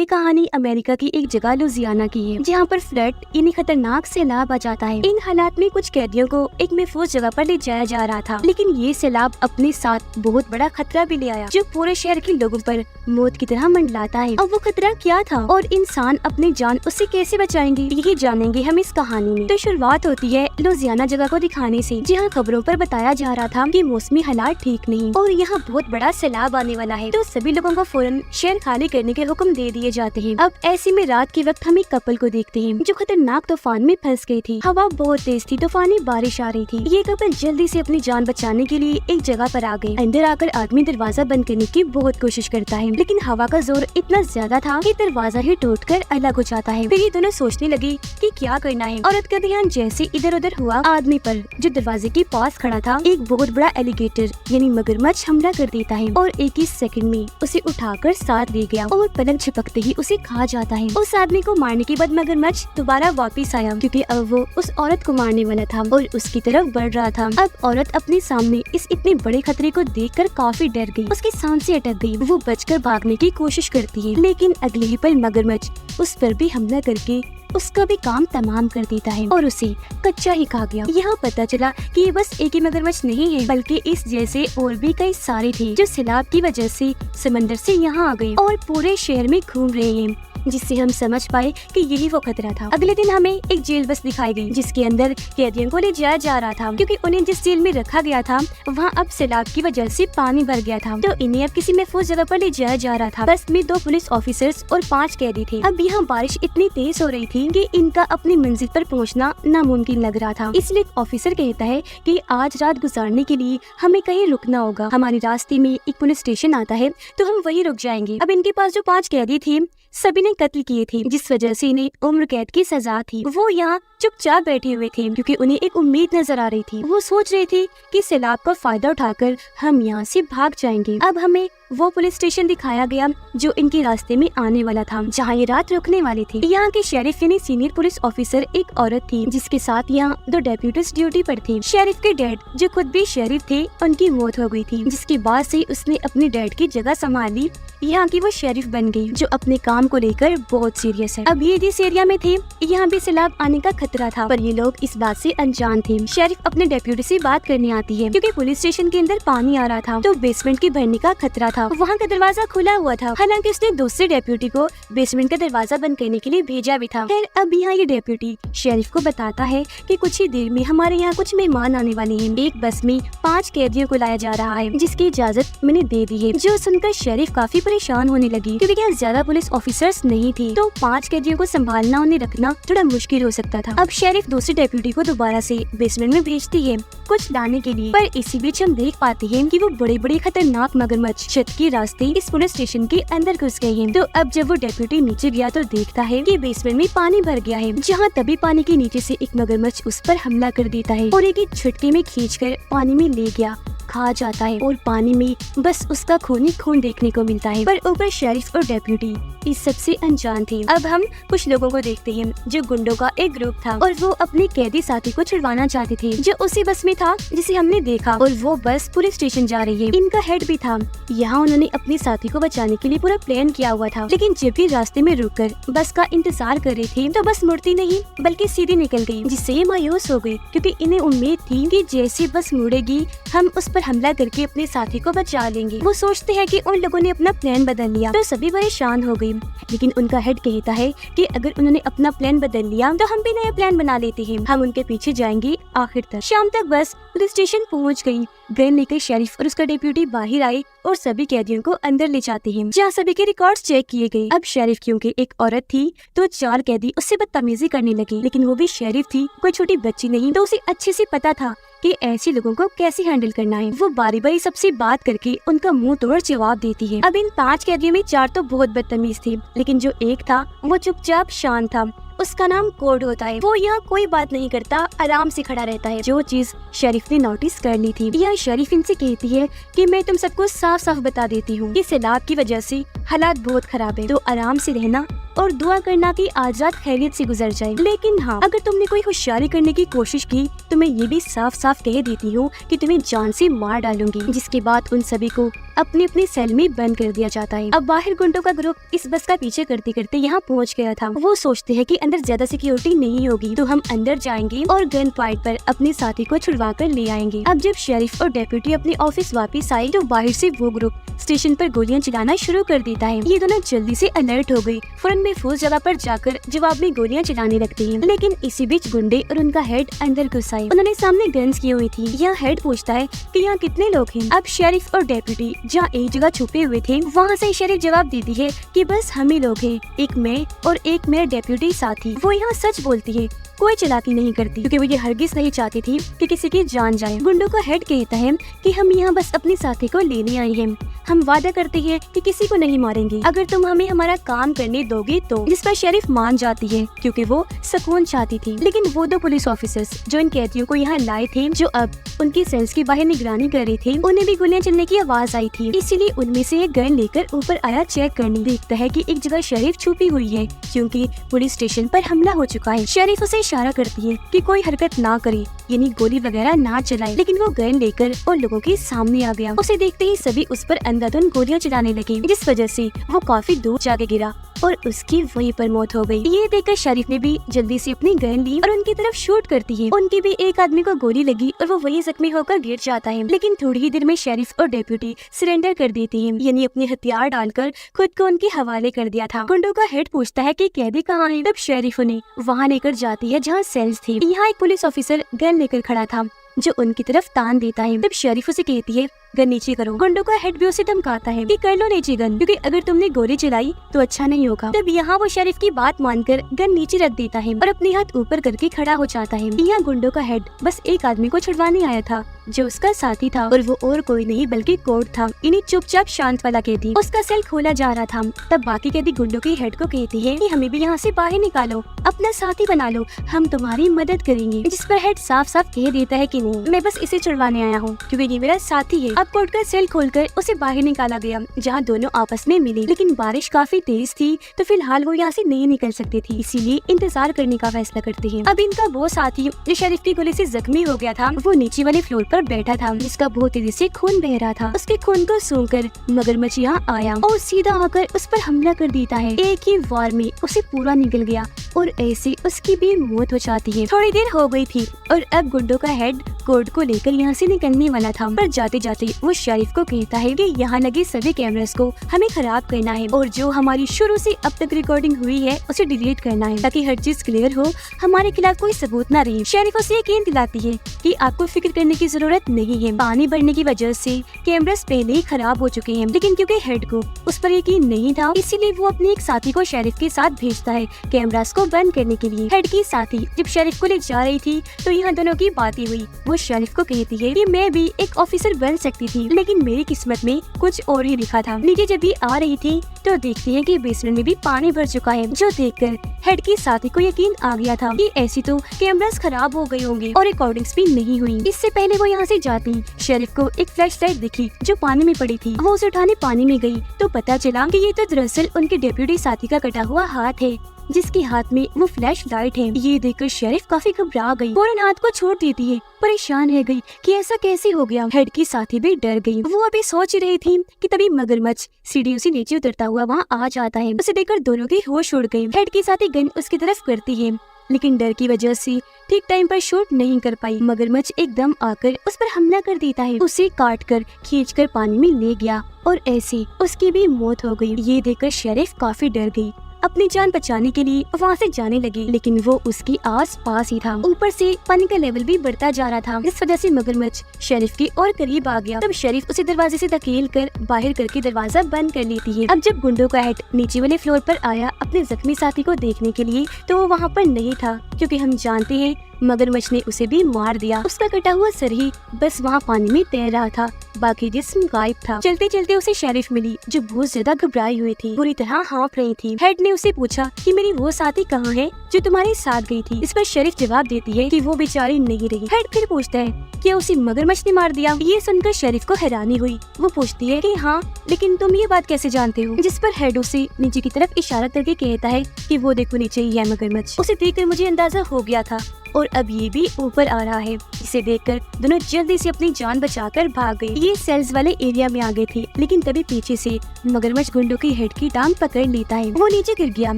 कहानी अमेरिका की एक जगह लुजियाना की है, जहाँ पर फ्लड यानी खतरनाक सैलाब आ जाता है। इन हालात में कुछ कैदियों को एक महफूज जगह पर ले जाया जा रहा था, लेकिन ये सैलाब अपने साथ बहुत बड़ा खतरा भी ले आया, जो पूरे शहर के लोगों पर मौत की तरह मंडलाता है। अब वो खतरा क्या था और इंसान अपनी जान उससे कैसे बचाएंगे, यही जानेंगे हम इस कहानी में। तो शुरुआत होती है लुजियाना जगह को दिखाने से, जहाँ खबरों पर बताया जा रहा था कि मौसमी हालात ठीक नहीं और यहाँ बहुत बड़ा सैलाब आने वाला है। तो सभी लोगों को फौरन शहर खाली करने के हुक्म दे दिए जाते हैं। अब ऐसे में रात के वक्त हम एक कपल को देखते हैं जो खतरनाक तूफान में फंस गई थी। हवा बहुत तेज थी, तूफानी बारिश आ रही थी। ये कपल जल्दी से अपनी जान बचाने के लिए एक जगह पर आ गए। अंदर आकर आदमी दरवाजा बंद करने की बहुत कोशिश करता है, लेकिन हवा का जोर इतना ज्यादा था कि दरवाजा ही टूटकर अलग हो जाता है। फिर ये दोनों सोचने लगे कि क्या करना है। औरत का ध्यान जैसे इधर उधर हुआ, आदमी पर जो दरवाजे के पास खड़ा था एक बहुत बड़ा एलिगेटर यानी मगरमच्छ हमला कर देता है और एक ही सेकंड में उसे उठाकर साथ ले गया और पलक झपकते ही उसे खा जाता है। उस आदमी को मारने के बाद मगरमच्छ दोबारा वापस आया, क्योंकि अब वो उस औरत को मारने वाला था और उसकी तरफ बढ़ रहा था। अब औरत अपने सामने इस इतने बड़े खतरे को देखकर काफी डर गई, उसकी सांसें अटक गई। वो बचकर भागने की कोशिश करती है, लेकिन अगले ही पल मगरमच्छ उस पर भी हमला करके उसका भी काम तमाम कर देता है और उसे कच्चा ही खा गया। यहाँ पता चला कि ये बस एक ही मगरमच्छ नहीं है, बल्कि इस जैसे और भी कई सारे थे जो सैलाब की वजह से समंदर से यहाँ आ गए और पूरे शहर में घूम रहे हैं, जिससे हम समझ पाए कि यही वो खतरा था। अगले दिन हमें एक जेल बस दिखाई गई, जिसके अंदर कैदियों को ले जाया जा रहा था, क्योंकि उन्हें जिस जेल में रखा गया था वहाँ अब सैलाब की वजह से पानी भर गया था। तो इन्हें अब किसी महफूज जगह पर ले जाया जा रहा था। बस में 2 पुलिस ऑफिसर्स और 5 कैदी थे। अब यहाँ बारिश इतनी तेज हो रही थी कि इनका अपनी मंजिल पर पहुँचना नामुमकिन लग रहा था। इसलिए ऑफिसर कहता है कि आज रात गुजारने के लिए हमें कहीं रुकना होगा। हमारे रास्ते में एक पुलिस स्टेशन आता है, तो हम वही रुक जाएंगे। अब इनके पास जो 5 कैदी थे सभी ने कत्ल किए थे, जिस वजह से इन्हें उम्र कैद की सजा थी। वो यहाँ चुपचाप बैठे हुए थे, क्योंकि उन्हें एक उम्मीद नजर आ रही थी। वो सोच रहे थे कि सैलाब का फायदा उठाकर हम यहाँ से भाग जाएंगे। अब हमें वो पुलिस स्टेशन दिखाया गया जो इनके रास्ते में आने वाला था, जहाँ ये रात रुकने वाले थे। यहाँ के शेरिफ यानी सीनियर पुलिस ऑफिसर एक औरत थी, जिसके साथ यहाँ 2 डेप्यूटीज ड्यूटी पर थे। शेरिफ के डैड जो खुद भी शेरिफ थे, उनकी मौत हो गई थी, जिसके बाद से उसने अपने डैड की जगह संभाल ली। यहाँ की वो शेरिफ बन गई, जो अपने काम को लेकर बहुत सीरियस है। अब ये जिस एरिया में थे यहाँ भी सैलाब आने का खतरा था, पर ये लोग इस बात से अनजान थे। शेरिफ अपने डेप्यूटी से बात करने आती है, क्योंकि पुलिस स्टेशन के अंदर पानी आ रहा था, तो बेसमेंट के भरने का खतरा था। वहाँ का दरवाजा खुला हुआ था, हालांकि उसने दूसरे डेप्यूटी को बेसमेंट का दरवाजा बंद करने के लिए भेजा भी था। खैर अब यहाँ ये डेप्यूटी शेरिफ को बताता है कि कुछ ही देर में हमारे यहाँ कुछ मेहमान आने वाले हैं। एक बस में 5 कैदियों को लाया जा रहा है, जिसकी इजाजत मैंने दे दी है। जो सुनकर शेरिफ काफी परेशान होने लगी, क्योंकि यहाँ ज्यादा पुलिस ऑफिसर्स नहीं थे, तो 5 कैदियों को संभालना उन्हें रखना थोड़ा मुश्किल हो सकता था। अब शेरिफ दूसरे डेप्यूटी को दोबारा से बेसमेंट में भेजती है कुछ लाने के लिए, पर इसी बीच हम देख पाते हैं कि वो बड़े बड़े खतरनाक मगरमच्छ छत के रास्ते इस पुलिस स्टेशन के अंदर घुस गए हैं। तो अब जब वो डेप्यूटी नीचे गया तो देखता है कि बेसमेंट में पानी भर गया है, जहाँ तभी पानी के नीचे से एक मगरमच्छ उस पर हमला कर देता है और एक झटके में खींचकर पानी में ले गया, खा जाता है और पानी में बस उसका खून ही खून देखने को मिलता है। पर ऊपर शेरिफ और डेप्यूटी इस सबसे अनजान थे। अब हम कुछ लोगों को देखते हैं जो गुंडों का एक ग्रुप था और वो अपने कैदी साथी को छुड़वाना चाहते थे, जो उसी बस में था जिसे हमने देखा, और वो बस पुलिस स्टेशन जा रही है। इनका हेड भी था। यहाँ उन्होंने अपने साथी को बचाने के लिए पूरा प्लान किया हुआ था, लेकिन जब भी रास्ते में रुककर बस का इंतजार कर रहे थे तो बस मुड़ती नहीं बल्कि सीधी निकल गयी, जिससे ये मायूस हो गए, क्योंकि इन्हें उम्मीद थी कि जैसे बस मुड़ेगी हम उस पर हमला करके अपने साथी को बचा लेंगे। वो सोचते हैं कि उन लोगों ने अपना प्लान बदल लिया, तो सभी परेशान हो गए। लेकिन उनका हेड कहता है कि अगर उन्होंने अपना प्लान बदल लिया तो हम भी नया प्लान बना लेते हैं, हम उनके पीछे जाएंगे आखिर तक। शाम तक बस पुलिस स्टेशन पहुंच गई। गन लेकर शेरिफ और उसका डेप्यूटी बाहर आए और सभी कैदियों को अंदर ले जाते हैं, जहाँ सभी के रिकॉर्ड्स चेक किए गए। अब शेरिफ क्योंकि एक औरत थी तो 4 कैदी उससे बदतमीजी करने लगे, लेकिन वो भी शेरिफ थी, कोई छोटी बच्ची नहीं, तो उसे अच्छे से पता था कि ऐसे लोगों को कैसे हैंडल करना है। वो बारी बारी सबसे बात करके उनका मुंह तोड़ जवाब देती है। अब इन 5 कैदियों में 4 तो बहुत बदतमीज थे, लेकिन जो एक था वो चुपचाप शांत था। उसका नाम कोड होता है। वो यहाँ कोई बात नहीं करता, आराम से खड़ा रहता है, जो चीज शरीफ ने नोटिस कर ली थी। यह शरीफ इनसे कहती है कि मैं तुम सबको साफ साफ बता देती हूँ कि सैलाब की वजह से हालात बहुत खराब है, तो आराम से रहना और दुआ करना कि आज रात खैरियत से गुजर जाए। लेकिन हाँ, अगर तुमने कोई होशियारी करने की कोशिश की तो तो मैं ये भी साफ साफ कह देती हूँ कि तुम्हें जान से मार डालूंगी। जिसके बाद उन सभी को अपने अपने सेल में बंद कर दिया जाता है। अब बाहर गुंडों का ग्रुप इस बस का पीछे करते करते यहाँ पहुँच गया था। वो सोचते हैं कि अंदर ज्यादा सिक्योरिटी नहीं होगी तो हम अंदर जाएंगे और गन पॉइंट पर अपने साथी को छुड़वा कर ले आएंगे। अब जब शेरिफ और डेप्यूटी अपने ऑफिस वापस आए तो बाहर से वो ग्रुप स्टेशन पर गोलियां चलाना शुरू कर देता है। ये दोनों जल्दी से अलर्ट हो गए, फौरन महफूज जगह पर जाकर जवाब में गोलियां चलाने लगते हैं। लेकिन इसी बीच गुंडे और उनका हेड अंदर घुस आए। उन्होंने सामने गन्स की हुई थी। यहाँ हेड पूछता है कि यहाँ कितने लोग हैं। अब शेरिफ और डेप्यूटी जहाँ एक जगह छुपे हुए थे वहाँ से शेरिफ जवाब देती है कि बस हम ही लोग हैं, एक मैं और एक मेरा डेप्यूटी साथी। वो यहाँ सच बोलती है, कोई चालाकी नहीं करती, क्योंकि वो ये हरगिज नहीं चाहती थी कि किसी की जान जाए। गुंडों का हेड कहता है कि हम यहाँ बस अपने साथी को लेने आए हैं। हम वादा करते हैं कि किसी को नहीं मारेंगे अगर तुम हमें हमारा काम करने दोगे तो। जिस पर शेरिफ मान जाती है क्योंकि वो सुकून चाहती थी। लेकिन वो दो पुलिस ऑफिसर्स जो इन कैदियों को यहाँ लाए थे, जो अब उनकी सेल्स के बाहर निगरानी कर रहे थे, उन्हें भी गोलियां चलने की आवाज आई थी। इसीलिए उनमें से एक गन लेकर ऊपर आया चेक करने। देखता है कि एक जगह शेरिफ छुपी हुई है क्योंकि पुलिस स्टेशन पर हमला हो चुका है। शेरिफ उसे इशारा करती है कि कोई हरकत ना करे, यानी गोली वगैरह ना चलाए। लेकिन वो गन लेकर उन लोगों के सामने आ गया। उसे देखते ही सभी उस पर अंधाधुंध गोलियां चलाने लगे, जिस वजह से वो काफी दूर जाके गिरा और उसकी वहीं पर मौत हो गई। ये देखकर शेरिफ ने भी जल्दी से अपनी गन ली और उनकी तरफ शूट करती है। उनकी भी एक आदमी को गोली लगी और वो वहीं जख्मी होकर गिर जाता है। लेकिन थोड़ी ही देर में शेरिफ और डेप्यूटी सरेंडर कर देती है, यानी अपने हथियार डालकर खुद को उनके हवाले कर दिया था। गुंडों का हेड पूछता है कि कैदी कहाँ है। तब शेरिफ उन्हें वहाँ लेकर जाती है जहाँ सेल्स थी। यहाँ एक पुलिस ऑफिसर गन लेकर खड़ा था जो उनकी तरफ तान देता है। तब शेरिफ उसे कहती है गन नीचे करो। गुंडों का हेड भी उसे धमकाता है कि कर लो नीचे गन, क्योंकि अगर तुमने गोली चलाई तो अच्छा नहीं होगा। तब यहाँ वो शेरिफ की बात मानकर गन नीचे रख देता है और अपने हाथ ऊपर करके खड़ा हो जाता है। यहाँ गुंडों का हेड बस एक आदमी को छुड़वाने आया था जो उसका साथी था, और वो और कोई नहीं बल्कि कोर्ट था। इन्हीं चुपचाप शांत वाला कैदी। उसका सेल खोला जा रहा था। तब बाकी कैदी गुंडों के हेड को कहती है कि हमें भी यहाँ से बाहर निकालो, अपना साथी बना लो, हम तुम्हारी मदद करेंगे। जिस पर हेड साफ साफ कह देता है कि नहीं, मैं बस इसे छुड़वाने आया हूँ क्योंकि ये मेरा साथी है। अब कोर्ट का सेल खोलकर उसे बाहर निकाला गया जहाँ दोनों आपस में मिले। लेकिन बारिश काफी तेज थी तो फिलहाल वो यहाँ से नहीं निकल सकती थी, इसीलिए इंतजार करने का फैसला करते हैं। अब इनका वो साथी जो शेरिफ की गोली से जख्मी हो गया था, वो नीचे वाले फ्लोर पर बैठा था, जिसका बहुत तेजी से खून बह रहा था। उसके खून को सूंघकर मगरमच्छ यहाँ आया और सीधा आकर उस पर हमला कर देता है। एक ही वार में उसे पूरा निकल गया और ऐसे उसकी भी मौत हो जाती है। थोड़ी देर हो गई थी और अब गुंडों का हेड कोर्ट को लेकर यहाँ से निकलने वाला था, पर जाते जाते वो शेरिफ को कहता है कि यहाँ लगे सभी कैमरास को हमें खराब करना है और जो हमारी शुरू से अब तक रिकॉर्डिंग हुई है उसे डिलीट करना है, ताकि हर चीज क्लियर हो, हमारे खिलाफ कोई सबूत न रहे। शेरिफ उसे यकीन दिलाती है कि आपको फिक्र करने की जरूरत नहीं है, पानी भरने की वजह से कैमरास पहले ही खराब हो चुके हैं। लेकिन क्योंकि हेड को उस पर यकीन नहीं था, इसीलिए वो अपने एक साथी को शेरिफ के साथ भेजता है कैमरास को बंद करने के लिए। हेड की साथी जब शेरिफ को ले जा रही थी तो यहाँ दोनों की बातें हुई। वो शेरिफ को कहती है कि मैं भी एक ऑफिसर बन सकती थी, लेकिन मेरी किस्मत में कुछ और ही लिखा था। नीचे जब भी आ रही थी तो देखती है कि बेसमेंट में भी पानी भर चुका है, जो देखकर हेड की साथी को यकीन आ गया था कि ऐसी तो कैमरास खराब हो गए होंगे और रिकॉर्डिंग्स भी नहीं हुई। इससे पहले वो यहाँ से जाती शेरिफ को एक फ्लैश लाइट दिखी जो पानी में पड़ी थी। वो उसे उठाने पानी में गई तो पता चला कि ये तो दरअसल उनके डेप्यूटी साथी का कटा हुआ हाथ है, जिसके हाथ में वो फ्लैश लाइट है। ये देखकर शेरिफ काफी घबरा गई, फौरन हाथ को छोड़ देती है, परेशान रह गई कि ऐसा कैसे हो गया। हेड की साथी भी डर गई। वो अभी सोच रही थी कि तभी मगरमच्छ सीढ़ियों से नीचे उतरता हुआ वहाँ आ जाता है। उसे देखकर दोनों की होश उड़ गई। हेड की साथी गन उसकी तरफ करती है, लेकिन डर की वजह से ठीक टाइम पर शूट नहीं कर पाई। मगरमच्छ एकदम आकर उस पर हमला कर देता है, उसे काट कर खींच कर पानी में ले गया और ऐसे उसकी भी मौत हो गई। ये देखकर शेरिफ काफी डर गई, अपनी जान बचाने के लिए वहाँ से जाने लगी, लेकिन वो उसके आस पास ही था। ऊपर से पानी का लेवल भी बढ़ता जा रहा था, इस वजह से मगरमच्छ शेरिफ के और करीब आ गया। तब शेरिफ उसे दरवाजे से धकेल कर बाहर करके दरवाजा बंद कर लेती है। अब जब गुंडों का हेड नीचे वाले फ्लोर पर आया अपने जख्मी साथी को देखने के लिए, तो वो वहाँ पर नहीं था, क्योंकि हम जानते हैं मगरमच्छ ने उसे भी मार दिया। उसका कटा हुआ सर ही बस वहाँ पानी में तैर रहा था, बाकी जिस्म गायब था। चलते चलते उसे शेरिफ मिली जो बहुत ज्यादा घबराई हुई थी, बुरी तरह हाँफ रही थी। हेड ने उसे पूछा कि मेरी वो साथी कहाँ है जो तुम्हारे साथ गई थी। इस पर शेरिफ जवाब देती है कि वो बेचारी नहीं रही। हेड फिर पूछता है क्या उसे मगरमच्छ ने मार दिया। ये सुनकर शेरिफ को हैरानी हुई। वो पूछती है कि हाँ, लेकिन तुम ये बात कैसे जानते हो। जिस पर हेड उसे नीचे की तरफ इशारा करके कहता है कि वो देखो नीचे ही है मगरमच्छ। उसे देखकर मुझे अंदाजा हो गया था और अब ये भी ऊपर आ रहा है। इसे देखकर दोनों जल्दी से अपनी जान बचाकर भाग गए। ये सेल्स वाले एरिया में आ गए थे, लेकिन तभी पीछे से मगरमच्छ गुंडों की हेड की टांग पकड़ लेता है। वो नीचे गिर गया।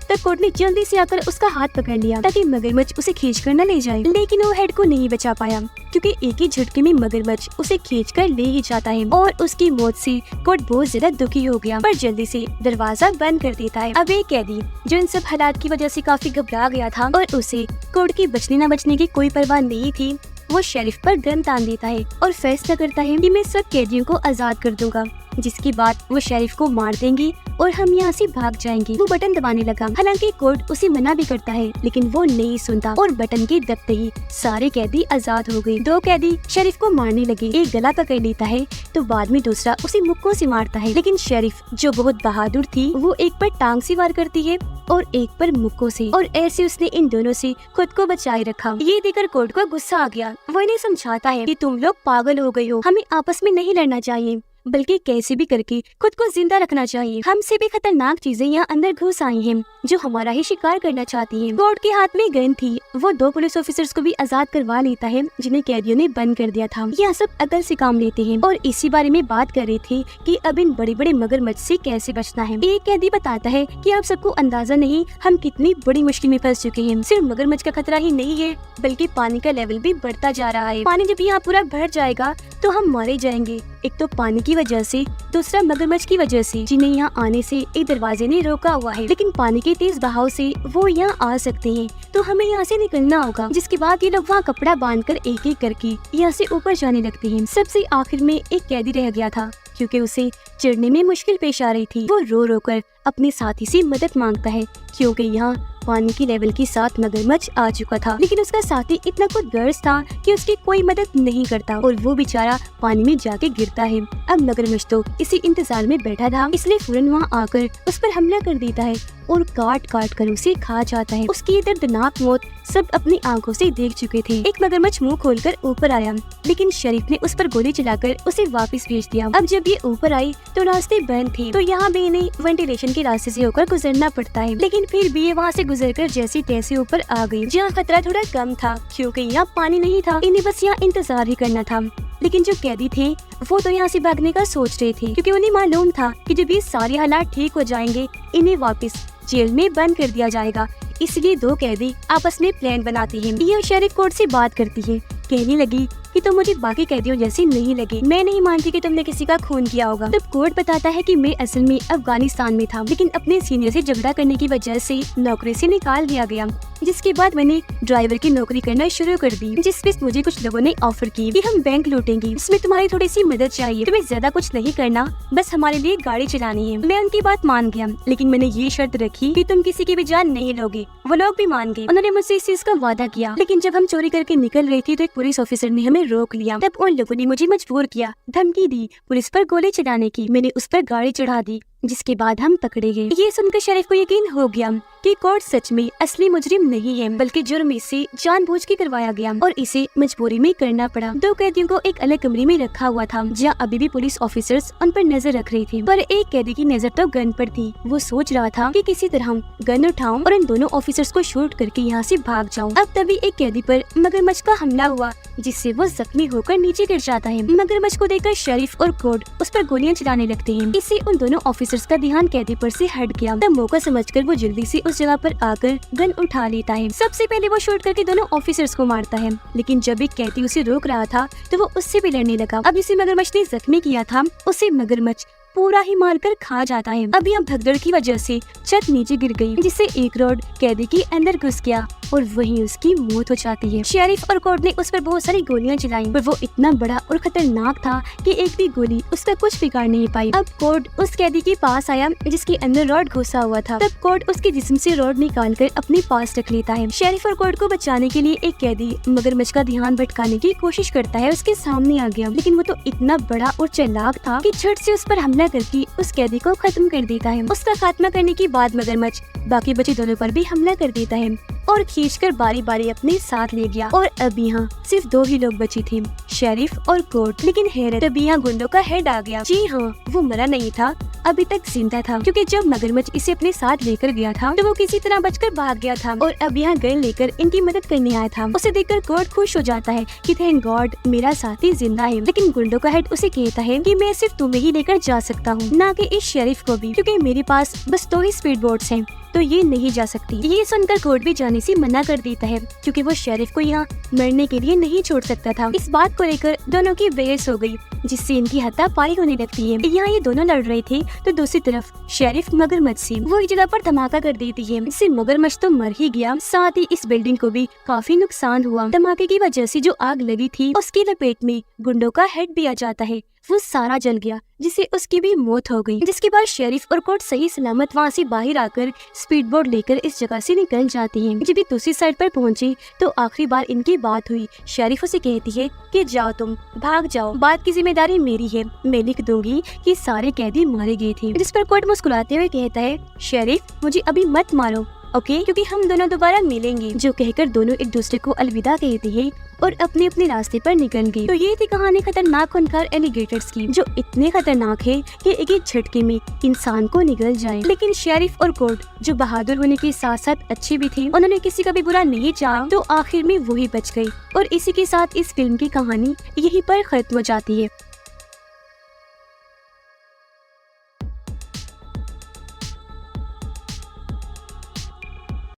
तब कोर्ट ने जल्दी से आकर उसका हाथ पकड़ लिया ताकि मगरमच्छ उसे खींचकर न ले जाए, लेकिन वो हेड को नहीं बचा पाया क्योंकि एक ही झटके में मगरमच्छ उसे खींचकर ले ही जाता है और उसकी मौत से कोर्ट बहुत ज्यादा दुखी हो गया, पर जल्दी से दरवाजा बंद कर देता है। अब एक कैदी जो इन सब हालात की वजह से काफी घबरा गया था और उसे कोर्ट की बचने न बचने की कोई परवाह नहीं थी, वो शेरिफ पर गन तान देता है और फैसला करता है कि मैं सब कैदियों को आजाद कर दूंगा, जिसके बाद वो शेरिफ को मार देंगे और हम यहाँ से भाग जाएंगे। वो बटन दबाने लगा, हालांकि कोर्ट उसे मना भी करता है, लेकिन वो नहीं सुनता और बटन के दबते ही सारे कैदी आजाद हो गए। 2 कैदी शेरिफ को मारने लगे। एक गला पकड़ लेता है तो बाद में दूसरा उसे मुक्कों से मारता है, लेकिन शेरिफ जो बहुत बहादुर थी वो एक पर टांग से वार करती है और एक पर मुक्कों से, और ऐसे उसने इन दोनों से खुद को बचाए रखा। ये देखकर कोर्ट को गुस्सा आ गया। वो इन्हें समझाता है कि तुम लोग पागल हो गए हो, हमें आपस में नहीं लड़ना चाहिए, बल्कि कैसे भी करके खुद को जिंदा रखना चाहिए। हमसे भी खतरनाक चीजें यहाँ अंदर घुस आई हैं जो हमारा ही शिकार करना चाहती हैं। कोर्ट के हाथ में गन थी। वो 2 पुलिस ऑफिसर्स को भी आजाद करवा लेता है जिन्हें कैदियों ने बंद कर दिया था। यह सब अकल से काम लेते हैं और इसी बारे में बात कर रहे थे कि अब इन बड़े बड़े मगरमच्छ से कैसे बचना है। एक कैदी बताता है कि आप सबको अंदाजा नहीं हम कितनी बड़ी मुश्किल में फंस चुके हैं। सिर्फ मगरमच्छ का खतरा ही नहीं है, बल्कि पानी का लेवल भी बढ़ता जा रहा है। पानी जब यहाँ पूरा भर जाएगा तो हम मारे जाएंगे, एक तो पानी की वजह से, दूसरा मगरमच्छ की वजह से, जिन्हें यहाँ आने से एक दरवाजे ने रोका हुआ है, लेकिन पानी के तेज बहाव से वो यहाँ आ सकते हैं, तो हमें यहाँ से निकलना होगा। जिसके बाद ये लोग वहाँ कपड़ा बांधकर एक एक करके यहाँ से ऊपर जाने लगते हैं। सबसे आखिर में एक कैदी रह गया था क्योंकि उसे चढ़ने में मुश्किल पेश आ रही थी। वो रो रो कर अपने साथी से मदद मांगता है क्योंकि यहाँ पानी की लेवल के साथ मगरमच्छ आ चुका था, लेकिन उसका साथी इतना खुदगर्ज था कि उसकी कोई मदद नहीं करता और वो बेचारा पानी में जाके गिरता है। अब मगरमच्छ तो इसी इंतजार में बैठा था, इसलिए फौरन वहाँ आकर उस पर हमला कर देता है और काट काट कर उसे खा जाता है। उसकी दर्दनाक मौत सब अपनी आंखों से देख चुके थे। एक मगरमच्छ मुंह खोलकर ऊपर आया, लेकिन शरीफ ने उस पर गोली चलाकर उसे वापस भेज दिया। अब जब ये ऊपर आई तो रास्ते बंद थे, तो यहाँ भी इन्हें वेंटिलेशन के रास्ते से होकर गुजरना पड़ता है, लेकिन फिर भी ये वहाँ से गुजरकर जैसे तैसे ऊपर आ गई, जहाँ खतरा थोड़ा कम था क्योंकि यहाँ पानी नहीं था। इन्हें बस यहाँ इंतजार ही करना था। लेकिन जो कैदी थे वो तो यहाँ से भागने का सोच रहे थे क्योंकि उन्हें मालूम था कि जब ये सारे हालात ठीक हो जाएंगे इन्हें वापस जेल में बंद कर दिया जाएगा। इसलिए 2 कैदी आपस में प्लान बनाती हैं। ये शेरिफ कोर्ट से बात करती है, कहने लगी कि तुम मुझे बाकी कैदियों जैसी नहीं लगे, मैं नहीं मानती कि तुमने किसी का खून किया होगा। तब कोर्ट बताता है कि मैं असल में अफगानिस्तान में था, लेकिन अपने सीनियर से झगड़ा करने की वजह से नौकरी से निकाल दिया गया, जिसके बाद मैंने ड्राइवर की नौकरी करना शुरू कर दी, जिसमें मुझे कुछ लोगों ने ऑफर की कि हम बैंक लूटेंगे, इसमें तुम्हारी थोड़ी सी मदद चाहिए, तुम्हें ज्यादा कुछ नहीं करना, बस हमारे लिए गाड़ी चलानी है। मैं उनकी बात मान गया, लेकिन मैंने ये शर्त रखी कि तुम किसी की भी जान नहीं लोगे। वो लोग भी मान गए। उन्होंने मुझसे इस चीज का वादा किया, लेकिन जब हम चोरी करके निकल रही थी तो एक पुलिस ऑफिसर ने हमें रोक लिया। तब उन लोगों ने मुझे मजबूर किया, धमकी दी, पुलिस पर गोली चलाने की। मैंने उस पर गाड़ी चढ़ा दी, जिसके बाद हम पकड़े गए। ये सुनकर शरीफ को यकीन हो गया कि कोर्ट सच में असली मुजरिम नहीं है, बल्कि जुर्म इसे जानबूझ के करवाया गया और इसे मजबूरी में करना पड़ा। 2 कैदियों को एक अलग कमरे में रखा हुआ था, जहाँ अभी भी पुलिस ऑफिसर्स उन पर नजर रख रहे थे, पर एक कैदी की नजर तो गन पर थी। वो सोच रहा था कि किसी तरह गन उठाऊं और इन दोनों ऑफिसर्स को शूट करके यहाँ से भाग जाऊं। अब तभी एक कैदी पर मगरमच्छ का हमला हुआ, जिससे वो जख्मी होकर नीचे गिर जाता है। मगरमच्छ को देखकर शरीफ और कोर्ट उस पर गोलियां चलाने लगते हैं। इससे उन दोनों ऑफिसर्स का ध्यान कैदी पर से हट गया। तब मौका समझकर वो जल्दी से उस जगह पर आकर गन उठा लेता है। सबसे पहले वो शूट करके दोनों ऑफिसर्स को मारता है, लेकिन जब एक कैदी उसे रोक रहा था तो वो उससे भी लड़ने लगा। अब जिसे मगरमच्छ ने जख्मी किया था उसे मगरमच्छ पूरा ही मारकर खा जाता है। अब यहाँ भगदड़ की वजह से छत नीचे गिर गई, जिससे एक रॉड कैदी के अंदर घुस गया और वहीं उसकी मौत हो जाती है। शेरिफ और कोर्ट ने उस पर बहुत सारी गोलियां चलाई, पर वो इतना बड़ा और खतरनाक था कि एक भी गोली उसका कुछ बिगाड़ नहीं पाई। अब कोर्ट उस कैदी के पास आया जिसके अंदर रॉड घुसा हुआ था। तब कोर्ट उसके जिस्म से रॉड निकाल कर अपने पास रख लेता है। शेरिफ और कोर्ट को बचाने के लिए एक कैदी मगरमच्छ का ध्यान भटकाने की कोशिश करता है, उसके सामने आ गया, लेकिन वो तो इतना बड़ा और चालाक था कि झट से उस पर हमला करके उस कैदी को खत्म कर देता है। उसका खात्मा करने के बाद मगरमच्छ बाकी बचे दोनों पर भी हमला कर देता है और खींचकर बारी बारी अपने साथ ले गया। और अब यहाँ सिर्फ 2 ही लोग बचे थे, शेरिफ और कोर्ट। लेकिन हैरत, तभी यहाँ गुंडों का हेड आ गया। जी हाँ, वो मरा नहीं था, अभी तक जिंदा था, क्योंकि जब मगरमच्छ इसे अपने साथ लेकर गया था तो वो किसी तरह बचकर भाग गया था और अब यहाँ गर्ल लेकर इनकी मदद करने आया था। उसे देखकर कोर्ट खुश हो जाता है कि थैंक गॉड मेरा साथी जिंदा है। लेकिन गुंडों का हेड उसे कहता है कि मैं सिर्फ तुम्हें ही लेकर जा सकता हूँ, ना कि इस शेरिफ को भी, क्योंकि मेरे पास बस 2 ही स्पीड बोट्स हैं, तो ये नहीं जा सकती। ये सुनकर कोर्ट भी जाने से मना कर देता है, क्योंकि वो शेरिफ को यहाँ मरने के लिए नहीं छोड़ सकता था। इस बात को लेकर दोनों की बहस हो गई, जिससे इनकी हाथापाई होने लगती है। यहाँ ये दोनों लड़ रहे थे तो दूसरी तरफ शेरिफ मगरमच्छ से वो एक जगह पर धमाका कर देती है। इससे मगरमच्छ तो मर ही गया, साथ ही इस बिल्डिंग को भी काफी नुकसान हुआ। धमाके की वजह से जो आग लगी थी उसकी लपेट में गुंडों का हेड भी आ जाता है, वो सारा जल गया, जिससे उसकी भी मौत हो गई। जिसके बाद शेरिफ और कोर्ट सही सलामत वहाँ से बाहर आकर स्पीड बोट लेकर इस जगह से निकल जाती हैं। जब ये दूसरी साइड पर पहुँची तो आखिरी बार इनकी बात हुई। शेरिफ उसे कहती है कि जाओ तुम भाग जाओ, बात की जिम्मेदारी मेरी है, मैं लिख दूंगी कि सारे कैदी मारे गए थे। जिस पर कोर्ट मुस्कुराते हुए कहता है शेरिफ मुझे अभी मत मारो, ओके, क्योंकि हम दोनों दोबारा मिलेंगे। जो कहकर दोनों एक दूसरे को अलविदा कहते हैं और अपने अपने रास्ते पर निकल गए। तो ये थी कहानी खतरनाक खूंखार एलिगेटर्स की, जो इतने खतरनाक है कि एक ही झटके में इंसान को निगल जाए। लेकिन शेरिफ और कोर्ट जो बहादुर होने के साथ साथ अच्छे भी थे, उन्होंने किसी का भी बुरा नहीं चाहा, तो आखिर में वही बच गई। और इसी के साथ इस फिल्म की कहानी यहीं पर खत्म हो जाती है।